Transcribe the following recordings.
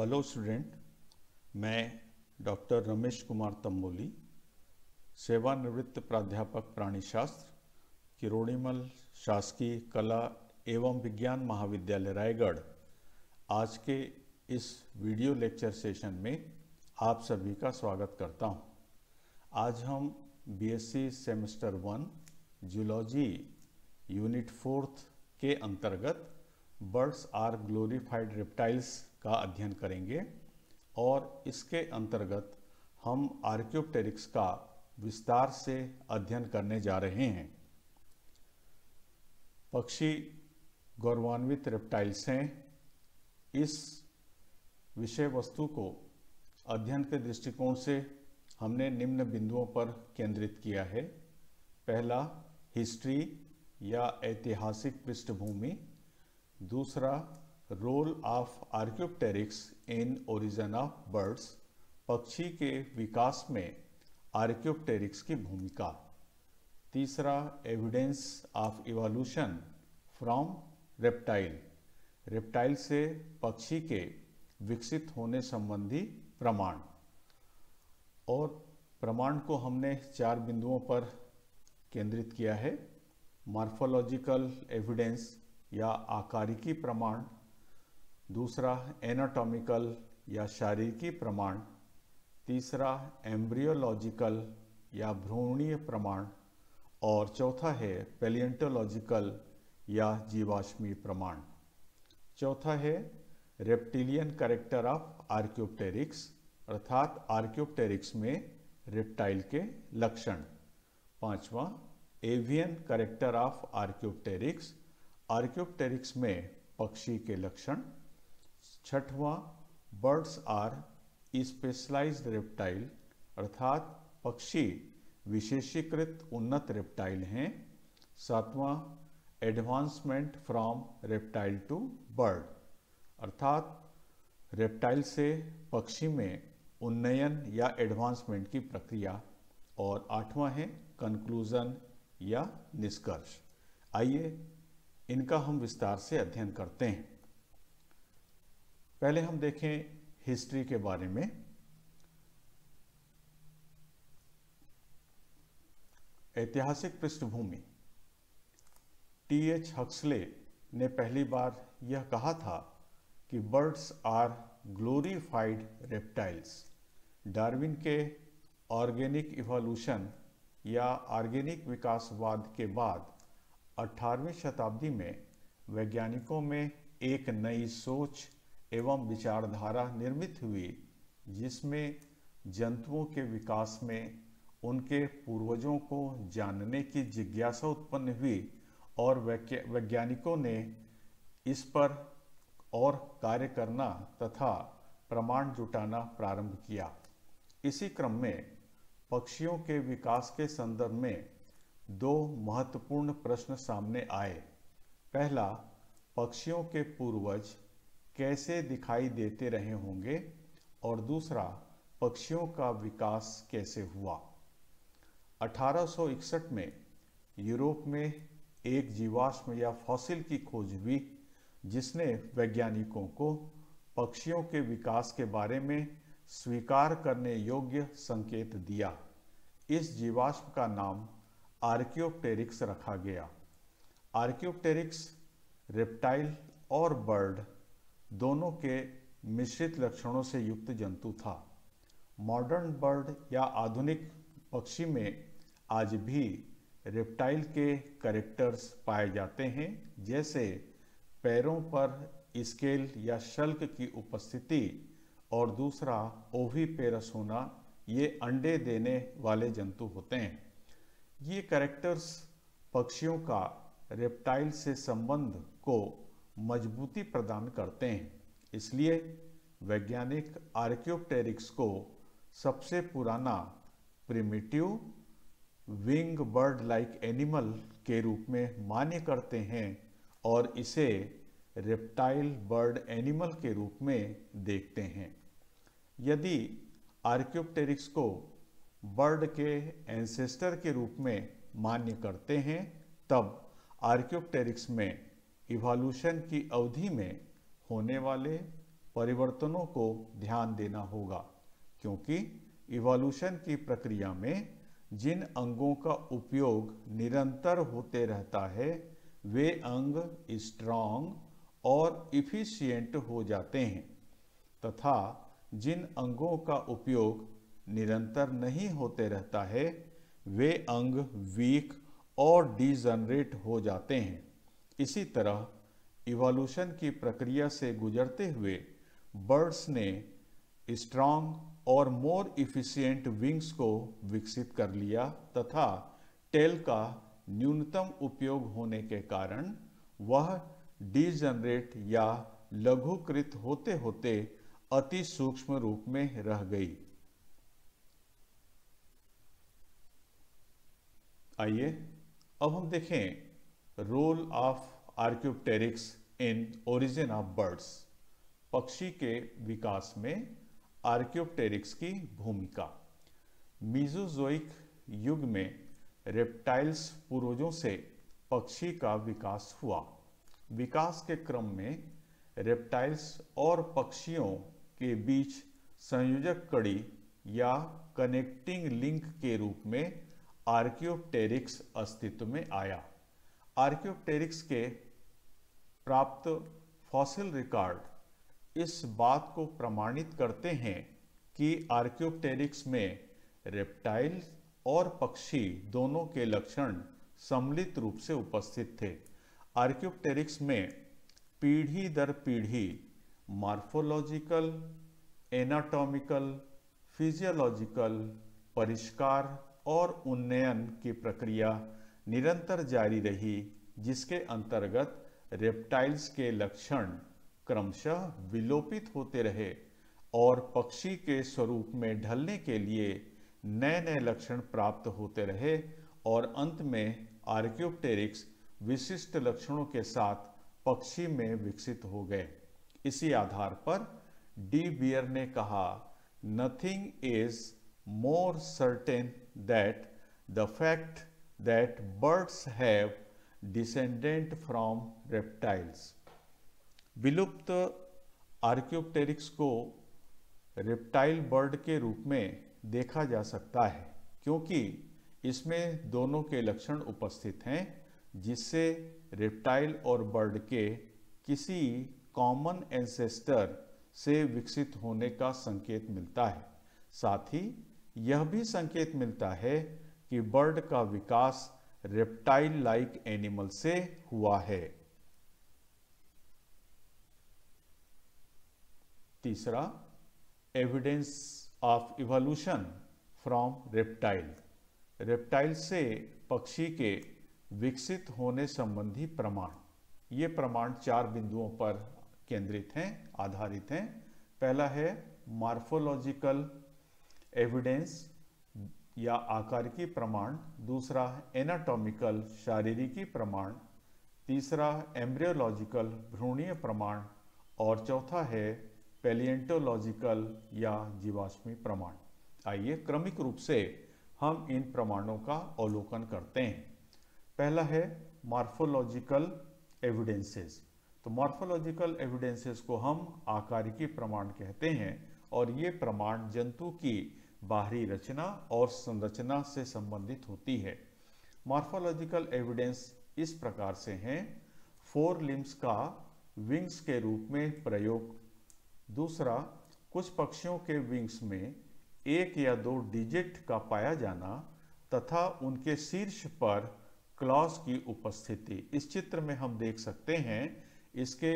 Hello student, मैं doctor Ramesh Kumar Tamboli, सेवानिवृत्त प्राध्यापक प्राणीशास्त्र, किरोड़ीमल शासकीय कला एवं विज्ञान महाविद्यालय रायगढ़, आज के इस वीडियो लेक्चर सेशन में आप सभी का स्वागत करता हूं। आज हम बीएससी सेमेस्टर 1 जूलॉजी यूनिट 4 के अंतर्गत बर्ड्स आर ग्लोरीफाइड रेप्टाइल्स का अध्ययन करेंगे और इसके अंतर्गत हम आर्क्योप्टेरिक्स का विस्तार से अध्ययन करने जा रहे हैं। पक्षी गौरवान्वित रेप्टाइल्स हैं। इस विषय वस्तु को अध्ययन के दृष्टिकोण से हमने निम्न बिंदुओं पर केंद्रित किया है। पहला, हिस्ट्री या ऐतिहासिक पृष्ठभूमि। दूसरा, role of Archaeopteryx in origin of birds, पक्षी के विकास में आर्क्योप्टेरिक्स की भूमिका। तीसरा, evidence of evolution from reptile, reptile से पक्षी के विकसित होने संबंधी प्रमाण। और प्रमाण को हमने 4 बिंदुओं पर केंद्रित किया है। मॉर्फोलॉजिकल एविडेंस या आकारिकी प्रमाण। दूसरा, एनाटॉमिकल या शारीरिकी प्रमाण। तीसरा, एम्ब्रियोलॉजिकल या भ्रूणीय प्रमाण। और चौथा है पैलियोंटोलॉजिकल या जीवाश्मीय प्रमाण। चौथा है रेप्टिलियन कैरेक्टर ऑफ आर्क्योप्टेरिक्स, अर्थात आर्क्योप्टेरिक्स में रेप्टाइल के लक्षण। पांचवा, avian character of Archaeopteryx, Archaeopteryx में पक्षी के लक्षण। छठवां, बर्ड्स आर स्पेशलाइज्ड रेप्टाइल, अर्थात पक्षी विशेषीकृत उन्नत रेप्टाइल हैं। सातवां, advancement from reptile to bird, अर्थात रेप्टाइल से पक्षी में उन्नयन या एडवांसमेंट की प्रक्रिया। और आठवां है कंक्लूजन या निष्कर्ष। आइए इनका हम विस्तार से अध्ययन करते हैं। पहले हम देखें हिस्ट्री के बारे में। ऐतिहासिक पृष्ठभूमि। टी.एच. हक्सले ने पहली बार यह कहा था कि birds are glorified reptiles. Darwin के ऑर्गेनिक इवोल्यूशन या ऑर्गेनिक विकासवाद के बाद 18वीं शताब्दी में वैज्ञानिकों में एक नई सोच एवं विचारधारा निर्मित हुई, जिसमें जंतुओं के विकास में उनके पूर्वजों को जानने की जिज्ञासा उत्पन्न हुई और वैज्ञानिकों ने इस पर और कार्य करना तथा प्रमाण जुटाना प्रारंभ किया। इसी क्रम में पक्षियों के विकास के संदर्भ में 2 महत्वपूर्ण प्रश्न सामने आए। पहला, पक्षियों के पूर्वज कैसे दिखाई देते रहे होंगे, और दूसरा, पक्षियों का विकास कैसे हुआ। 1861 में यूरोप में एक जीवाश्म या फॉसिल की खोज हुई, जिसने वैज्ञानिकों को पक्षियों के विकास के बारे में स्वीकार करने योग्य संकेत दिया। इस जीवाश्म का नाम आर्क्योप्टेरिक्स रखा गया। आर्क्योप्टेरिक्स रेप्टाइल और बर्ड दोनों के मिश्रित लक्षणों से युक्त जंतु था। मॉडर्न बर्ड या आधुनिक पक्षी में आज भी रेप्टाइल के कैरेक्टर्स पाए जाते हैं, जैसे पैरों पर स्केल या शल्क की उपस्थिति और दूसरा ओविपेरस होना। ये अंडे देने वाले जंतु होते हैं। ये कैरेक्टर्स पक्षियों का रेप्टाइल से संबंध को मजबूती प्रदान करते हैं। इसलिए वैज्ञानिक आर्क्योप्टेरिक्स को सबसे पुराना primitive wing bird like animal के रूप में मान्य करते हैं और इसे रेप्टाइल बर्ड एनिमल के रूप में देखते हैं। यदि आर्क्योप्टेरिक्स को बर्ड के एंसेस्टर के रूप में मान्य करते हैं, तब आर्क्योप्टेरिक्स में इवोल्यूशन की अवधि में होने वाले परिवर्तनों को ध्यान देना होगा, क्योंकि इवोल्यूशन की प्रक्रिया में जिन अंगों का उपयोग निरंतर होते रहता है वे अंग स्ट्रांग और इफिशिएंट हो जाते हैं, तथा जिन अंगों का उपयोग निरंतर नहीं होते रहता है वे अंग वीक और डिजनरेट हो जाते हैं। इसी तरह इवोल्यूशन की प्रक्रिया से गुजरते हुए बर्ड्स ने स्ट्रांग और मोर इफिशिएंट विंग्स को विकसित कर लिया तथा टेल का न्यूनतम उपयोग होने के कारण वह डिजनरेट या लघुकृत होते होते अति सूक्ष्म रूप में रह गई। आइए अब हम देखें role of Archaeopteryx in origin of birds. पक्षी के विकास में आर्क्योप्टेरिक्स की भूमिका। मीजोजोइक युग में रेप्टाइल्स पूर्वजों से पक्षी का विकास हुआ। विकास के क्रम में रेप्टाइल्स और पक्षियों के बीच संयोजक कड़ी या कनेक्टिंग लिंक के रूप में आर्क्योप्टेरिक्स अस्तित्व में आया। आर्क्योप्टेरिक्स के प्राप्त फॉसिल रिकॉर्ड इस बात को प्रमाणित करते हैं कि आर्क्योप्टेरिक्स में रेप्टाइल और पक्षी दोनों के लक्षण सम्मिलित रूप से उपस्थित थे। आर्क्योप्टेरिक्स में पीढ़ी दर पीढ़ी मॉर्फोलॉजिकल, एनाटॉमिकल, फिजियोलॉजिकल परिष्कार और उन्नयन की प्रक्रिया निरंतर जारी रही, जिसके अंतर्गत रेप्टाइल्स के लक्षण क्रमशः विलोपित होते रहे और पक्षी के स्वरूप में ढलने के लिए नए नए लक्षण प्राप्त होते रहे और अंत में आर्क्योप्टेरिक्स विशिष्ट लक्षणों के साथ पक्षी में विकसित हो गए। इसी आधार पर डी बियर ने कहा, nothing is more certain that the fact that birds have descendant from reptiles. विलुप्त आर्क्योप्टेरिक्स को रेप्टाइल बर्ड के रूप में देखा जा सकता है, क्योंकि इसमें दोनों के लक्षण उपस्थित हैं, जिससे रेप्टाइल और बर्ड के किसी कॉमन एंसेस्टर से विकसित होने का संकेत मिलता है। साथ ही यह भी संकेत मिलता है कि बर्ड का विकास रेप्टाइल लाइक एनिमल से हुआ है। तीसरा, evidence of evolution from reptile. Reptile से पक्षी के विकसित होने संबंधी प्रमाण। ये प्रमाण 4 बिंदुओं पर केंद्रित हैं, आधारित हैं। पहला है मॉर्फोलॉजिकल एविडेंस या आकारिकी प्रमाण। दूसरा एनाटॉमिकल शारीरिकी प्रमाण। तीसरा एम्ब्रियोलॉजिकल भ्रूणीय प्रमाण और चौथा है पैलिएंटोलॉजिकल या जीवाश्मी प्रमाण। आइए क्रमिक रूप से हम इन प्रमाणों का अवलोकन करते हैं। पहला है मॉर्फोलॉजिकल एविडेंसेस। तो मॉर्फोलॉजिकल एविडेंसेस को हम आकारिकी प्रमाण कहते हैं और ये प्रमाण जंतु की बाहरी रचना और संरचना से संबंधित होती है। मॉर्फोलॉजिकल एविडेंस इस प्रकार से हैं: 4 लिम्स का विंग्स के रूप में प्रयोग। दूसरा, कुछ पक्षियों के विंग्स में 1 या 2 डिजिट का पाया जाना तथा उनके शीर्ष पर क्लॉज की उपस्थिति। इस चित्र में हम देख सकते हैं, इसके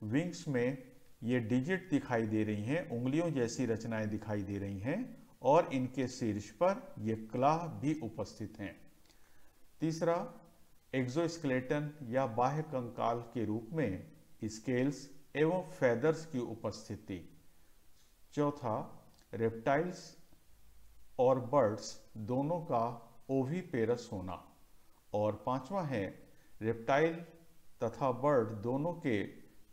विंग्स में ये डिजिट दिखाई दे रही हैं, उंगलियों जैसी रचनाएं दिखाई दे रही हैं और इनके शीर्ष पर ये क्ला भी उपस्थित हैं। तीसरा, एक्सोस्केलेटन या बाह्य कंकाल के रूप में स्केल्स एवं फेदर्स की उपस्थिति। चौथा, रेप्टाइल्स और बर्ड्स दोनों का ओविपेरस होना। और पांचवा है रेप्टाइल तथा बर्ड दोनों के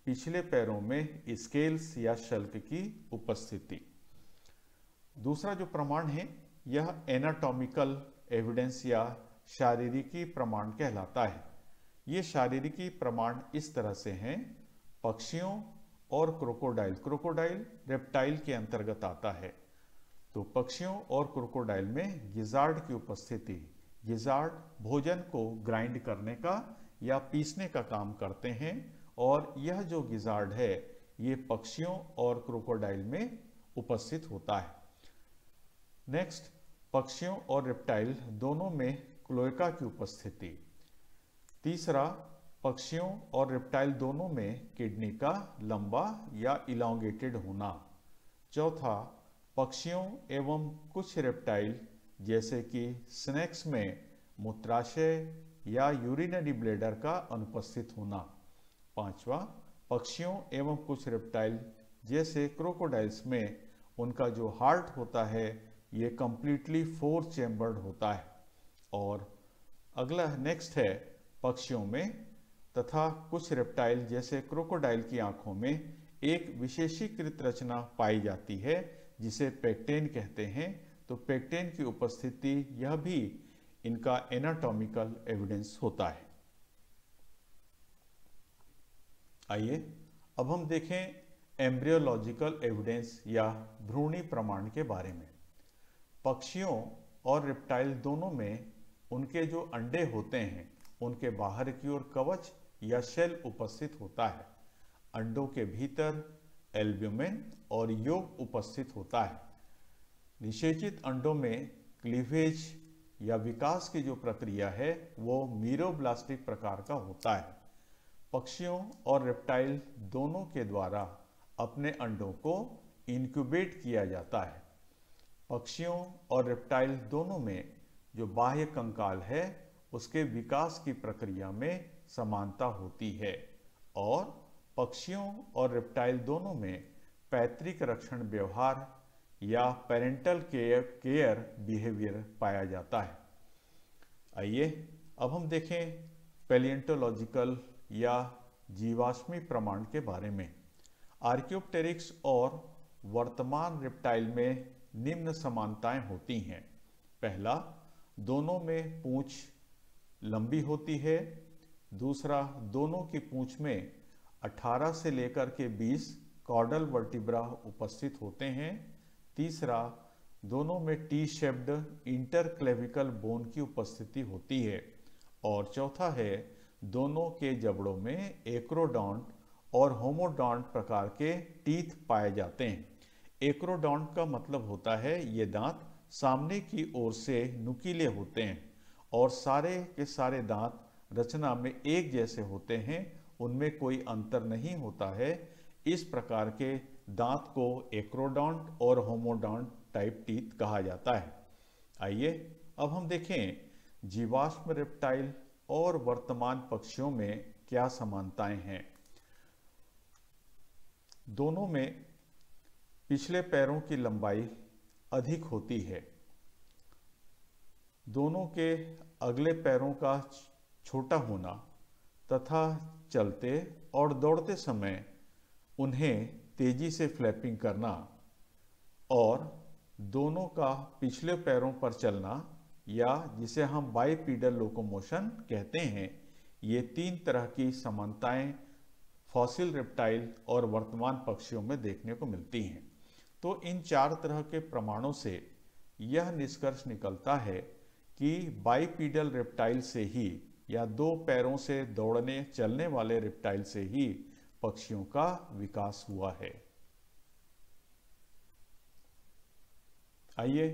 पिछले पैरों में स्केल्स या शल्क की उपस्थिति। दूसरा जो प्रमाण है यह एनाटॉमिकल एविडेंस या शारीरिकी प्रमाण कहलाता है। ये शारीरिकी प्रमाण इस तरह से हैं: पक्षियों और क्रोकोडाइल, क्रोकोडाइल रेप्टाइल के अंतर्गत आता है। तो पक्षियों और क्रोकोडाइल में गिजार्ड की उपस्थिति, गिजार्ड भोजन को ग्राइंड करने का या पीसने का काम करते हैं और यह जो गिजार्ड है ये पक्षियों और क्रोकोडाइल में उपस्थित होता है। नेक्स्ट, पक्षियों और रेप्टाइल दोनों में क्लोएका की उपस्थिति। तीसरा, पक्षियों और रेप्टाइल दोनों में किडनी का लंबा या इलांगेटेड होना। चौथा, पक्षियों एवं कुछ रेप्टाइल जैसे कि स्नेक्स में मूत्राशय या यूरिनरी ब्लैडर का अनुपस्थित होना। पांचवा, पक्षियों एवं कुछ रेप्टाइल जैसे क्रोकोडाइल्स में उनका जो हार्ट होता है ये कंप्लीटली 4 चैम्बर्ड होता है। और अगला नेक्स्ट है, पक्षियों में तथा कुछ रेप्टाइल जैसे क्रोकोडाइल की आंखों में एक विशेषीकृत रचना पाई जाती है जिसे पेक्टेन कहते हैं। तो पेक्टेन की उपस्थिति यह भी इनका एनाटॉमिकल एविडेंस होता है। आइए अब हम देखें एम्ब्रियोलॉजिकल एविडेंस या भ्रूणी प्रमाण के बारे में। पक्षियों और रेप्टाइल दोनों में उनके जो अंडे होते हैं उनके बाहर की ओर कवच या शेल उपस्थित होता है। अंडों के भीतर एल्ब्यूमिन और योग उपस्थित होता है। निषेचित अंडों में क्लीवेज या विकास की जो प्रक्रिया है वो मीरोब्लास्टिक प्रकार का होता है। पक्षियों और रेप्टाइल दोनों के द्वारा अपने अंडों को इंक्यूबेट किया जाता है। पक्षियों और रेप्टाइल दोनों में जो बाह्य कंकाल है उसके विकास की प्रक्रिया में समानता होती है और पक्षियों और रेप्टाइल दोनों में पैतृक रक्षण व्यवहार या पेरेंटल केयर बिहेवियर पाया जाता है। आइए अब हम देखें पैलियोंटोलॉजिकल या जीवाश्मी प्रमाण के बारे में। आर्कियोप्टेरिक्स और वर्तमान रेप्टाइल में निम्न समानताएं होती हैं। पहला, दोनों में पूंछ लंबी होती है। दूसरा, दोनों की पूंछ में 18 से लेकर के 20 कॉर्डल वर्टिब्रा उपस्थित होते हैं। तीसरा, दोनों में टी शेप्ड इंटरक्लेविकल बोन की उपस्थिति होती है। और चौथा है, दोनों के जबड़ों में एक्रोडोंट और होमोडोंट प्रकार के टीथ पाए जाते हैं। एक्रोडोंट का मतलब होता है ये दांत सामने की ओर से नुकीले होते हैं और सारे के सारे दांत रचना में एक जैसे होते हैं, उनमें कोई अंतर नहीं होता है। इस प्रकार के दांत को एक्रोडोंट और होमोडोंट टाइप टीथ कहा जाता है। आइए अब हम देखें जीवाश्म रेप्टाइल और वर्तमान पक्षियों में क्या समानताएं हैं। दोनों में पिछले पैरों की लंबाई अधिक होती है। दोनों के अगले पैरों का छोटा होना तथा चलते और दौड़ते समय उन्हें तेजी से फ्लैपिंग करना और दोनों का पिछले पैरों पर चलना या जिसे हम बाइपीडल लोकोमोशन कहते हैं, ये 3 तरह की समानताएं फॉसिल रेप्टाइल और वर्तमान पक्षियों में देखने को मिलती हैं। तो इन 4 तरह के प्रमाणों से यह निष्कर्ष निकलता है कि बाइपीडल रेप्टाइल से ही या 2 पैरों से दौड़ने चलने वाले रेप्टाइल से ही पक्षियों का विकास हुआ है। आइए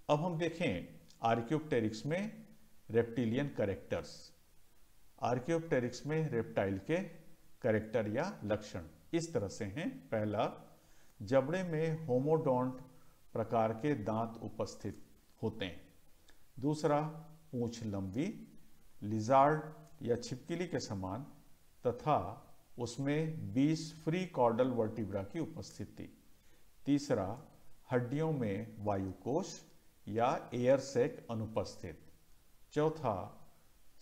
अब हम देखें आर्कियोप्टेरिक्स में रेप्टिलियन कैरेक्टर्स। आर्कियोप्टेरिक्स में रेप्टाइल के कैरेक्टर या लक्षण इस तरह से हैं। पहला, जबड़े में होमोडोंट प्रकार के दांत उपस्थित होते हैं। दूसरा, पूंछ लंबी लिजार्ड या छिपकली के समान तथा उसमें 20 फ्री कॉर्डल वर्टिब्रा की उपस्थिति। तीसरा, हड्डियों में वायुकोश या एयर सैक अनुपस्थित। चौथा,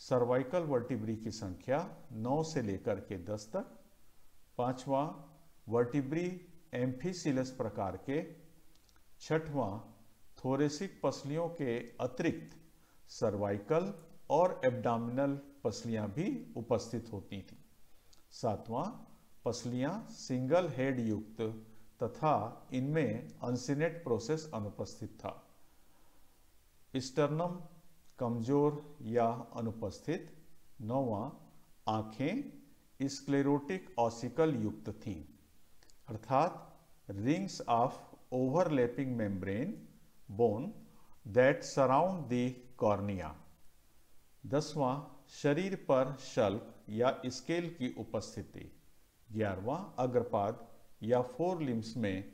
सर्वाइकल वर्टिब्री की संख्या 9 से लेकर के 10 तक। पांचवा, वर्टिब्री एम्फीसिलस प्रकार के। छठवां, थोरेसिक पसलियों के अतिरिक्त सर्वाइकल और एब्डामिनल पसलियां भी उपस्थित होती थीं। सातवां, पसलियां सिंगल हेड युक्त तथा इनमें अनसिनेट प्रोसेस अनुपस्थित था। स्टर्नम कमजोर या अनुपस्थित। 9वां, आंखें स्क्लेरोटिक ऑसिकल युक्त थीं, अर्थात rings of overlapping membrane bone that surround the cornea. 10वां, शरीर पर शल्क या स्केल की उपस्थिति। 11वां, अग्रपाद या फोर लिम्स में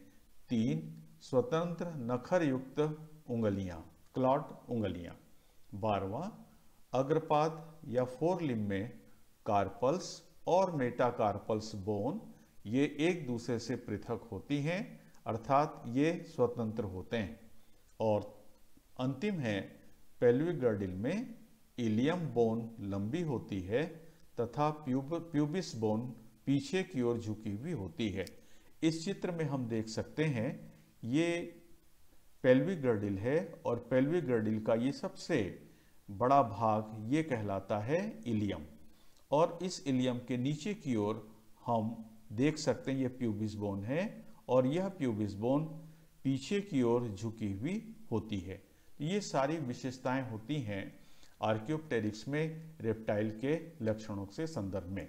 3 स्वतंत्र नखर युक्त उंगलियां, क्लॉड उंगलियां। 12वां, अग्रपाद या फोर लिम्ब में कार्पल्स और मेटाकार्पल्स बोन ये एक दूसरे से पृथक होती हैं, अर्थात ये स्वतंत्र होते हैं। और अंतिम है, पेल्विक गर्डिल में इलियम बोन लंबी होती है तथा प्यूबिस बोन पीछे की ओर झुकी हुई होती है। इस चित्र में हम देख सकते हैं ये पेल्विक गर्डिल है और पेल्विक गर्डिल का ये सबसे बड़ा भाग ये कहलाता है इलियम, और इस इलियम के नीचे की ओर हम देख सकते हैं ये प्यूबिस बोन है और यह प्यूबिस बोन पीछे की ओर झुकी हुई होती है। ये सारी विशेषताएं होती हैं आर्कियोप्टेरिक्स में रेप्टाइल के लक्षणों के संदर्भ में।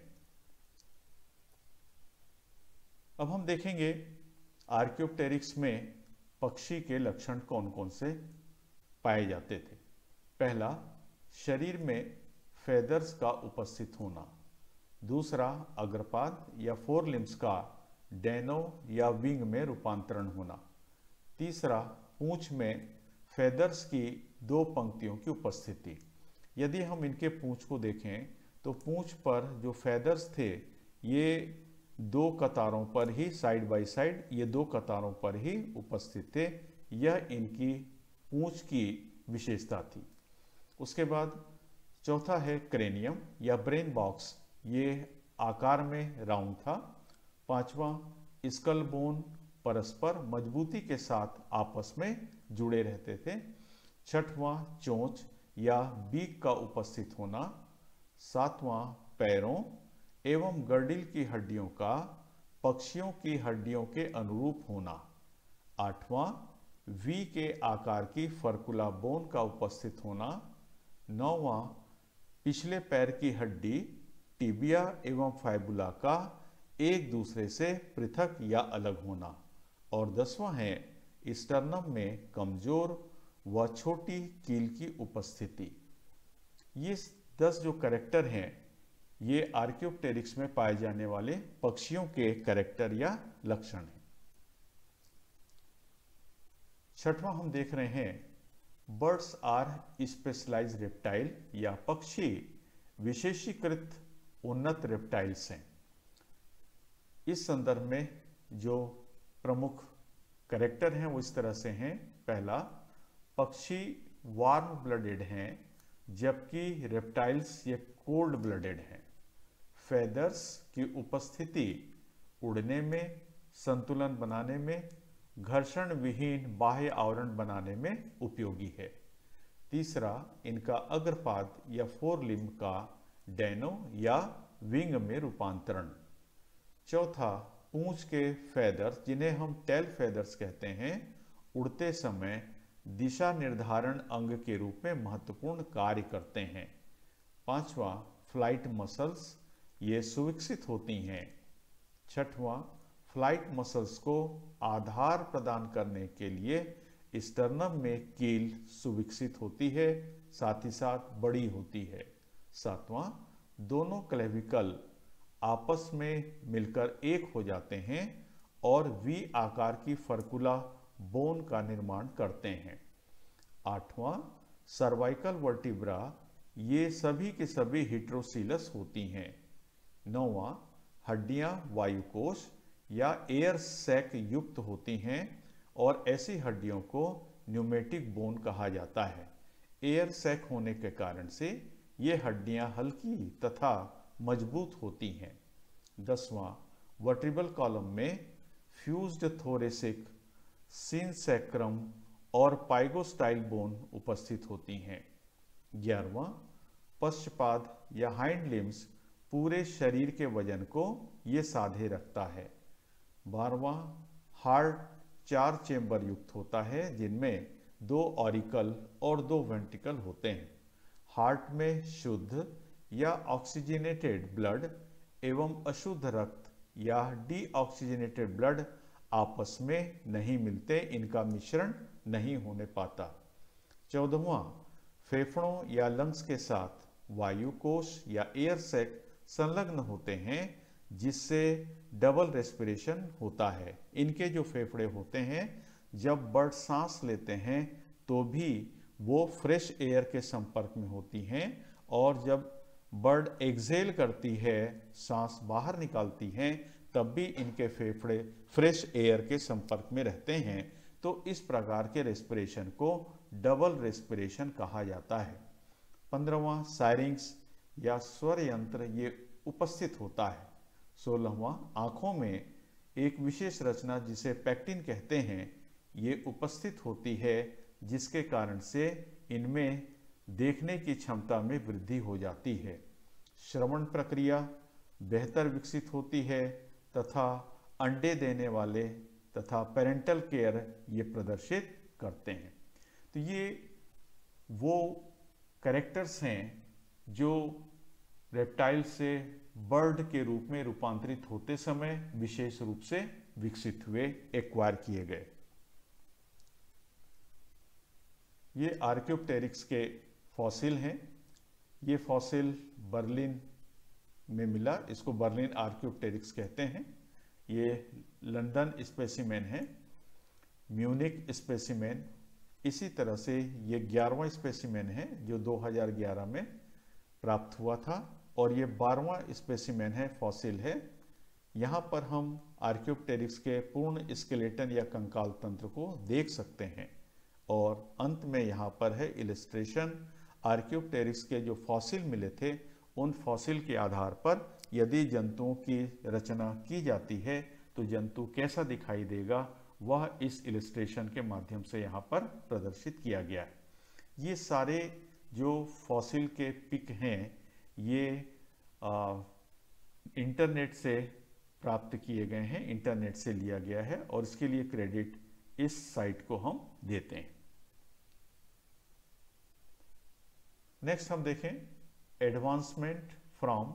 अब हम देखेंगे आर्कियोप्टेरिक्स में पक्षी के लक्षण कौन कौन से पाए जाते थे। पहला, शरीर में फेदर्स का उपस्थित होना। दूसरा, अग्रपाद या फोर लिम्स का डेनो या विंग में रूपांतरण होना। तीसरा, पूंछ में फेदर्स की 2 पंक्तियों की उपस्थिति। यदि हम इनके पूंछ को देखें तो पूंछ पर जो फेदर्स थे ये 2 कतारों पर ही, साइड बाय साइड ये 2 कतारों पर ही उपस्थित थे। यह इनकी पूंछ की विशेषता थी। उसके बाद चौथा है क्रेनियम या ब्रेन बॉक्स, ये आकार में राउंड था। 5वां, स्कल बोन परस्पर मजबूती के साथ आपस में जुड़े रहते थे। 6वां, चोंच या बीक का उपस्थित होना। 7वां, पैरों एवं गर्डिल की हड्डियों का पक्षियों की हड्डियों के अनुरूप होना। 8वां, वी के आकार की फर्कुला बोन का उपस्थित होना। 9वां, पिछले पैर की हड्डी टिबिया एवं फाइबुला का एक दूसरे से पृथक या अलग होना। और 10वां है स्टर्नम में कमजोर व छोटी कील की उपस्थिति। ये 10 जो कैरेक्टर हैं ये आर्कियोप्टेरिक्स में पाए जाने वाले पक्षियों के कैरेक्टर या लक्षण हैं। 6वां हम देख रहे हैं बर्ड्स आर स्पेशलाइज्ड रेप्टाइल या पक्षी विशेषीकृत उन्नत रेप्टाइल्स हैं। इस संदर्भ में जो प्रमुख कैरेक्टर हैं वो इस तरह से हैं। पहला, पक्षी वार्म ब्लडेड हैं जबकि रेप्टाइल्स ये कोल्ड ब्लडेड हैं। फेदर्स की उपस्थिति उड़ने में, संतुलन बनाने में, घर्षण विहीन बाह्य आवरण बनाने में उपयोगी है। तीसरा, इनका अग्रपाद या फोर लिम्ब का डेनो या विंग में रूपांतरण। चौथा, पूंछ के फेदर्स जिन्हें हम टेल फेदर्स कहते हैं उड़ते समय दिशा निर्धारण अंग के रूप में महत्वपूर्ण कार्य करते हैं। 5वां, फ्लाइट मसल्स ये सुविकसित होती हैं। 6वां, फ्लाइट मसल्स को आधार प्रदान करने के लिए स्टर्नम में कील सुविकसित होती है, साथ ही साथ बड़ी होती है। 7वां, दोनों क्लेविकल आपस में मिलकर एक हो जाते हैं और वी आकार की फर्कुला बोन का निर्माण करते हैं। 8वां, सर्वाइकल वर्टिब्रा ये सभी के सभी हिट्रोसीलस होती हैं। 9वां, हड्डियां वायुकोश या एयर सैक युक्त होती हैं और ऐसी हड्डियों को न्यूमेटिक बोन कहा जाता है। एयर सैक होने के कारण से ये हड्डियां हल्की तथा मजबूत होती हैं। 10वां, वर्टिब्रल कॉलम में फ्यूज्ड थोरेसिक, सिनसैक्रम और पाइगोस्टाइल बोन उपस्थित होती हैं। 11वां, पश्चपाद या हाइंड लिम्स पूरे शरीर के वजन को ये साधे रखता है। 12वां, हार्ट 4 चेंबर युक्त होता है जिनमें 2 ऑरिकल और 2 वेंट्रिकल होते हैं। हार्ट में शुद्ध या ऑक्सीजनेटेड ब्लड एवं अशुद्ध रक्त या डीऑक्सीजनेटेड ब्लड आपस में नहीं मिलते, इनका मिश्रण नहीं होने पाता। 14वां, फेफड़ों या लंग्स के साथ वायु कोश या एयर सैक संलग्न होते हैं जिससे डबल रेस्पिरेशन होता है। इनके जो फेफड़े होते हैं, जब बर्ड सांस लेते हैं तो भी वो फ्रेश एयर के संपर्क में होती हैं, और जब बर्ड एक्सहेल करती है, सांस बाहर निकालती है, तब भी इनके फेफड़े फ्रेश एयर के संपर्क में रहते हैं। तो इस प्रकार के रेस्पिरेशन को डबल रेस्पिरेशन कहा जाता है। 15वां, सायरिंग्स या स्वर यंत्र ये उपस्थित होता है। 16वां, आंखों में एक विशेष रचना जिसे पैक्टिन कहते हैं ये उपस्थित होती है, जिसके कारण से इनमें देखने की क्षमता में वृद्धि हो जाती है। श्रवण प्रक्रिया बेहतर विकसित होती है तथा अंडे देने वाले तथा पेरेंटल केयर ये प्रदर्शित करते हैं। तो ये वो कैरेक्टर्स हैं जो रेप्टाइल से बर्ड के रूप में रूपांतरित होते समय विशेष रूप से विकसित हुए, एक्वायर किए गए। ये आर्क्योप्टेरिक्स के फॉसिल हैं। ये फॉसिल बर्लिन में मिला, इसको बर्लिन आर्क्योप्टेरिक्स कहते हैं। ये लंदन स्पेसिमेन है, म्यूनिक स्पेसिमेन, इसी तरह से ये 11वां स्पेसिमेन है जो 2011 में प्राप्त हुआ था, और ये 12वां स्पेसिमेन है, फॉसिल है। यहाँ पर हम आर्क्योप्टेरिक्स के पूर्ण स्केलेटन या कंकाल तंत्र को देख सकते हैं, और अंत में यहाँ पर है इलस्ट्रेशन। आर्क्योप्टेरिक्स के जो फॉसिल मिले थे, उन फॉसिल के आधार पर यदि जंतुओं की रचना की जाती है तो जंतु कैसा दिखाई देगा, वह इस इलस्ट्रेशन के माध्यम से यहाँ पर प्रदर्शित किया गया है। ये सारे जो फॉसिल के पिक हैं ये इंटरनेट से प्राप्त किए गए हैं, इंटरनेट से लिया गया है, और इसके लिए क्रेडिट इस साइट को हम देते हैं। नेक्स्ट हम देखें advancement from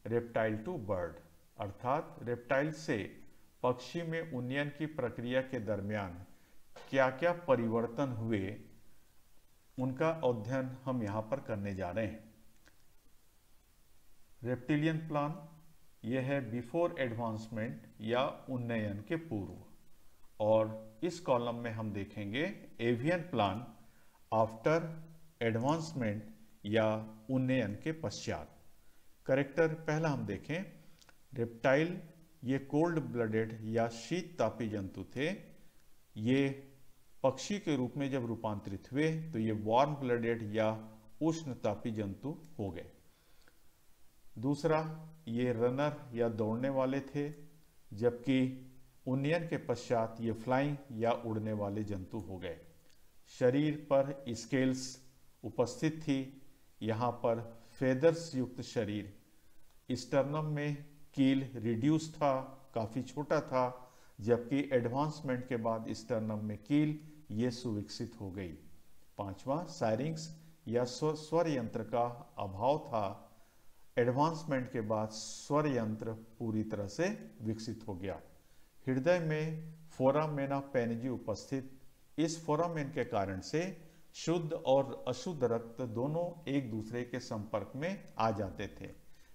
reptile to bird, अर्थात रेप्टाइल से पक्षी में उन्नयन की प्रक्रिया के दरमियान क्या क्या परिवर्तन हुए, उनका अध्ययन हम यहां पर करने जा रहे हैं। रेप्टिलियन प्लान यह है बिफोर एडवांसमेंट या उन्नयन के पूर्व, और इस कॉलम में हम देखेंगे एवियन प्लान आफ्टर एडवांसमेंट या उन्नयन के पश्चात। करेक्टर पहला हम देखें, रेप्टाइल ये कोल्ड ब्लडेड या शीत तापी जंतु थे। ये पक्षी के रूप में जब रूपांतरित हुए तो ये वार्म ब्लडेड या उष्ण तापी जंतु हो गए। दूसरा, ये रनर या दौड़ने वाले थे, जबकि उन्नयन के पश्चात ये फ्लाइंग या उड़ने वाले जंतु हो गए। शरीर पर स्केल्स उपस्थित थी, यहाँ पर फेदर्स युक्त शरीर। स्टर्नम में कील रिड्यूस था, काफी छोटा था, जबकि एडवांसमेंट के बाद स्टर्नम में कील ये सुविकसित हो गई। पांचवा, सायरिंग्स या स्वर यंत्र का अभाव था। एडवांसमेंट के बाद स्वर यंत्र पूरी तरह से विकसित हो गया। हृदय में फोरामेना पेनिजी उपस्थित, इस फोरामेन के कारण से शुद्ध और अशुद्ध रक्त दोनों एक दूसरे के संपर्क में आ जाते थे,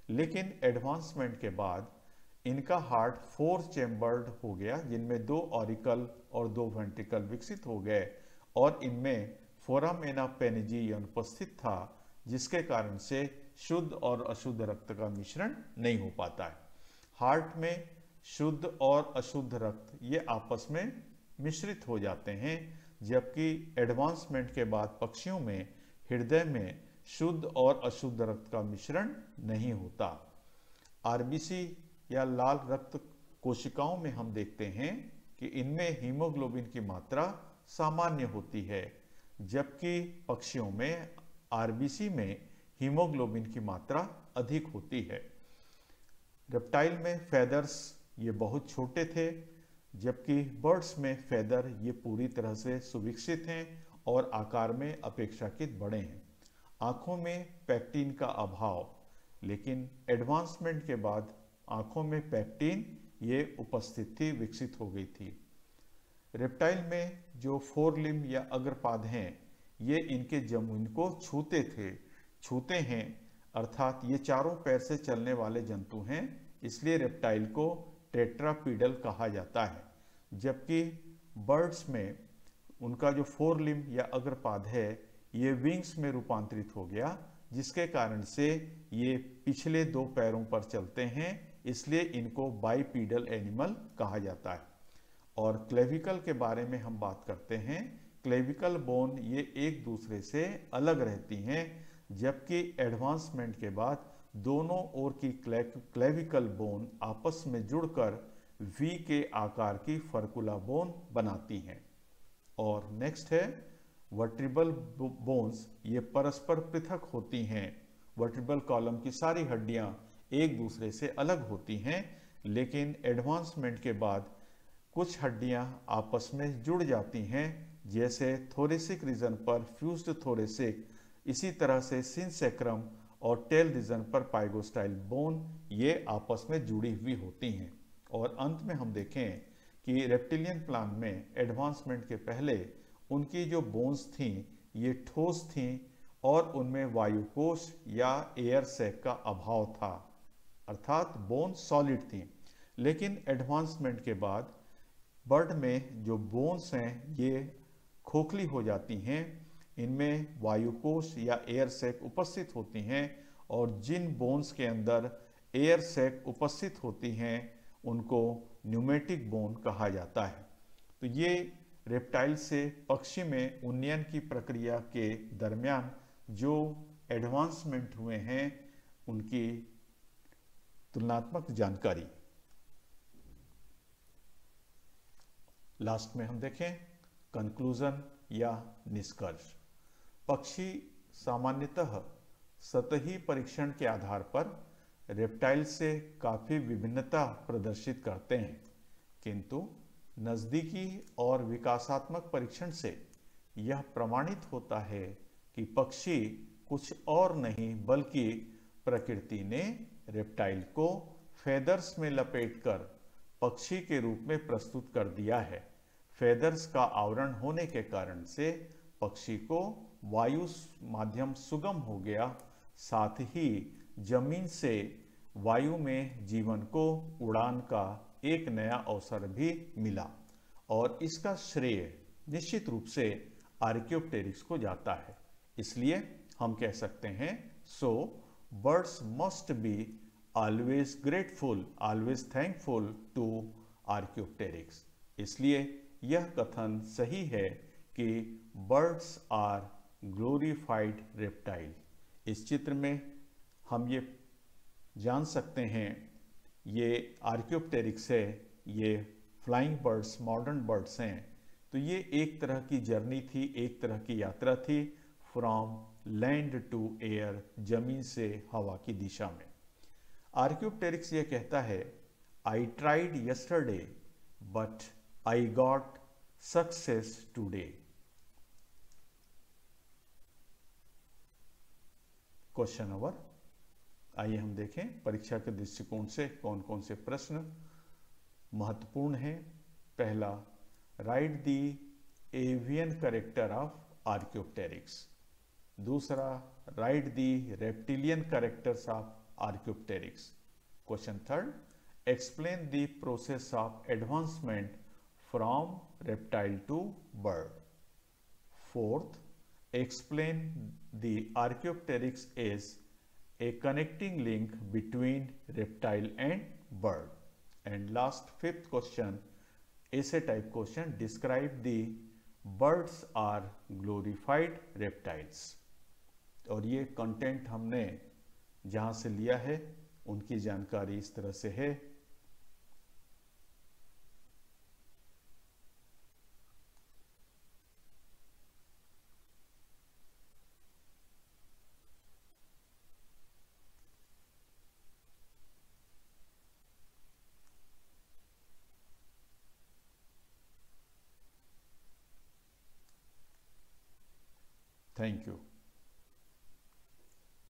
लेकिन एडवांसमेंट के बाद इनका हार्ट 4 चेम्बर्ड हो गया, जिनमें 2 ऑरिकल और 2 वेंट्रिकल विकसित हो गए, और इनमें फोरामेना पेनिजी अनुपस्थित था, जिसके कारण से शुद्ध और अशुद्ध रक्त का मिश्रण नहीं हो पाता है। हार्ट में शुद्ध और अशुद्ध रक्त ये आपस में मिश्रित हो जाते हैं, जबकि एडवांसमेंट के बाद पक्षियों में हृदय में शुद्ध और अशुद्ध रक्त का मिश्रण नहीं होता। आरबीसी या लाल रक्त कोशिकाओं में हम देखते हैं कि इनमें हीमोग्लोबिन की मात्रा सामान्य होती है, जबकि पक्षियों में आरबीसी में हीमोग्लोबिन की मात्रा अधिक होती है। रेप्टाइल में फेदर्स ये बहुत छोटे थे, जबकि बर्ड्स में फेदर ये पूरी तरह से सुविकसित हैं और आकार में अपेक्षाकृत बड़े हैं। आँखों में पैक्टिन का अभाव, लेकिन एडवांसमेंट के बाद आँखों में पैक्टिन ये उपस्थित थी, विकसित हो गई थी। रेप्टाइल में जो फोर लिम्ब या अग्रपाद हैं, ये इनके जमीन को छूते हैं, अर्थात ये चारों पैर से चलने वाले जंतु हैं, इसलिए रेप्टाइल को टेट्रापीडल कहा जाता है। जबकि बर्ड्स में उनका जो फोर लिम्ब या अग्रपाद है ये विंग्स में रूपांतरित हो गया, जिसके कारण से ये पिछले दो पैरों पर चलते हैं, इसलिए इनको बाइपीडल एनिमल कहा जाता है। और क्लेविकल के बारे में हम बात करते हैं। क्लेविकल बोन ये एक दूसरे से अलग रहती हैं, जबकि एडवांसमेंट के बाद दोनों ओर की क्लेविकल बोन आपस में जुड़कर वी के आकार की फर्कुला बोन बनाती हैं। और नेक्स्ट है वर्टिब्रल बोन्स, ये परस्पर पृथक होती हैं। वर्टिब्रल कॉलम की सारी हड्डियां एक दूसरे से अलग होती हैं, लेकिन एडवांसमेंट के बाद कुछ हड्डियां आपस में जुड़ जाती हैं, जैसे थोरेसिक रीजन पर फ्यूज्ड थोरेसिक, इसी तरह से सिनसेक्रम और टेल रीजन पर पाइगोस्टाइल बोन ये आपस में जुड़ी हुई होती हैं। और अंत में हम देखें कि रेप्टिलियन प्लान में एडवांसमेंट के पहले उनकी जो बोन्स थीं ये ठोस थीं और उनमें वायुकोश या एयर सैक का अभाव था, अर्थात बोन सॉलिड थी। लेकिन एडवांसमेंट के बाद बर्ड में जो बोन्स हैं ये खोखली हो जाती हैं, इनमें वायुकोश या एयर सैक उपस्थित होती हैं, और जिन बोन्स के अंदर एयर सैक उपस्थित होती हैं उनको न्यूमेटिक बोन कहा जाता है। तो ये रेप्टाइल से पक्षी में उन्नयन की प्रक्रिया के दरमियान जो एडवांसमेंट हुए हैं उनकी तुलनात्मक जानकारी। लास्ट में हम देखें कंक्लूजन या निष्कर्ष। पक्षी सामान्यतः सतही परीक्षण के आधार पर रेप्टाइल से काफ़ी विभिन्नता प्रदर्शित करते हैं, किंतु नज़दीकी और विकासात्मक परीक्षण से यह प्रमाणित होता है कि पक्षी कुछ और नहीं बल्कि प्रकृति ने रेप्टाइल को फेदर्स में लपेटकर पक्षी के रूप में प्रस्तुत कर दिया है। फेदर्स का आवरण होने के कारण से पक्षी को वायु माध्यम सुगम हो गया, साथ ही जमीन से वायु में जीवन को उड़ान का एक नया अवसर भी मिला, और इसका श्रेय निश्चित रूप से आर्कियोप्टेरिक्स को जाता है। इसलिए हम कह सकते हैं, so birds must be always grateful, always thankful to Archaeopteryx. इसलिए यह कथन सही है कि बर्ड्स आर ग्लोरीफाइड रेप्टाइल। इस चित्र में हम ये जान सकते हैं ये आर्कियोप्टेरिक्स है, ये फ्लाइंग बर्ड्स मॉडर्न बर्ड्स हैं। तो ये एक तरह की जर्नी थी, एक तरह की यात्रा थी, फ्रॉम लैंड टू एयर, जमीन से हवा की दिशा में। आर्कियोप्टेरिक्स ये कहता है, I tried yesterday but I got success today. Question number, आइए हम देखें परीक्षा के दृष्टिकोण से कौन कौन से प्रश्न महत्वपूर्ण हैं। पहला, write the avian character of Archaeopteryx. दूसरा, write the reptilian characters of Archaeopteryx. Question third, explain the process of advancement from reptile to bird. Fourth, explain the Archaeopteryx is a connecting link between reptile and bird. And last, fifth question, essay type question, describe the birds are glorified reptiles. और ये content हमने जहाँ से लिया है उनकी जानकारी इस तरह से है। Thank you.